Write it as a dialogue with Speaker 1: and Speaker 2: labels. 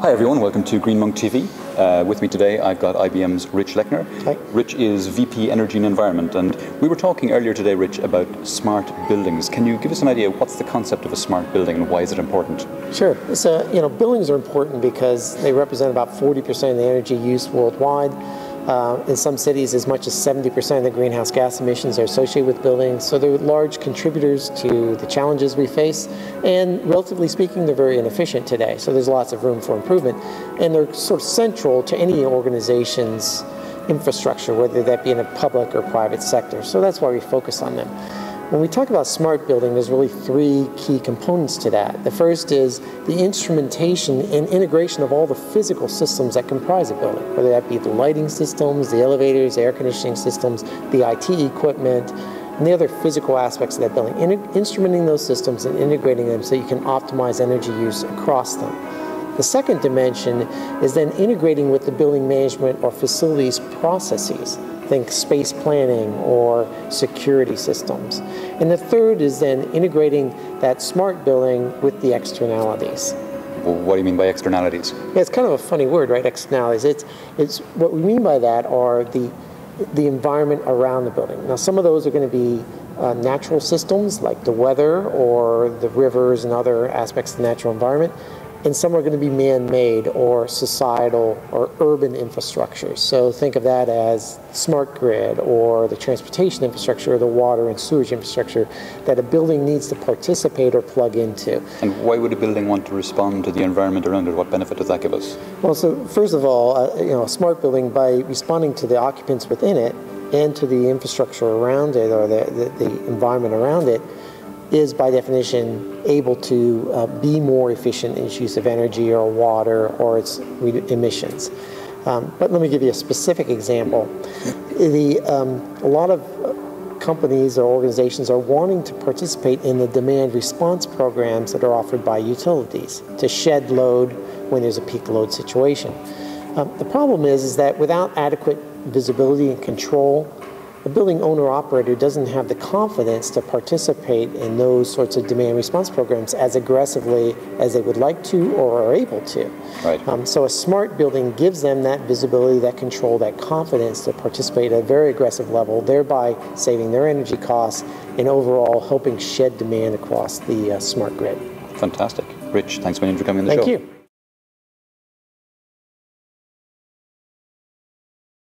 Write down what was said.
Speaker 1: Hi everyone, welcome to GreenMonk TV. With me today I've got IBM's Rich Lechner.
Speaker 2: Hi.
Speaker 1: Rich is VP Energy and Environment, and we were talking earlier today, Rich, about smart buildings. Can you give us an idea, what's the concept of a smart building and why is it important?
Speaker 2: Sure. So, buildings are important because they represent about 40% of the energy use worldwide. In some cities, as much as 70% of the greenhouse gas emissions are associated with buildings. So they're large contributors to the challenges we face. And relatively speaking, they're very inefficient today. So there's lots of room for improvement. And they're sort of central to any organization's infrastructure, whether that be in a public or private sector. So that's why we focus on them. When we talk about smart building, there's really three key components to that. The first is the instrumentation and integration of all the physical systems that comprise a building, whether that be the lighting systems, the elevators, the air conditioning systems, the IT equipment, and the other physical aspects of that building. Instrumenting those systems and integrating them so you can optimize energy use across them. The second dimension is then integrating with the building management or facilities processes. Think space planning or security systems. And the third is then integrating that smart building with the externalities.
Speaker 1: Well, what do you mean by externalities?
Speaker 2: Yeah, it's kind of a funny word, right? Externalities. It's what we mean by that are the environment around the building. Now, some of those are going to be natural systems like the weather or the rivers and other aspects of the natural environment. And some are going to be man-made or societal or urban infrastructure. So think of that as smart grid or the transportation infrastructure or the water and sewage infrastructure that a building needs to participate or plug into.
Speaker 1: And why would a building want to respond to the environment around it? What benefit does that give us?
Speaker 2: Well, so first of all, a smart building, by responding to the occupants within it and to the infrastructure around it or the environment around it, is by definition able to be more efficient in its use of energy or water or its emissions. But let me give you a specific example. A lot of companies or organizations are wanting to participate in the demand response programs that are offered by utilities to shed load when there's a peak load situation. The problem is that without adequate visibility and control, a building owner-operator doesn't have the confidence to participate in those sorts of demand response programs as aggressively as they would like to or are able to.
Speaker 1: Right.
Speaker 2: So a smart building gives them that visibility, that control, that confidence to participate at a very aggressive level, thereby saving their energy costs and overall helping shed demand across the smart grid.
Speaker 1: Fantastic. Rich, thanks a million for coming on the show.
Speaker 2: Thank you.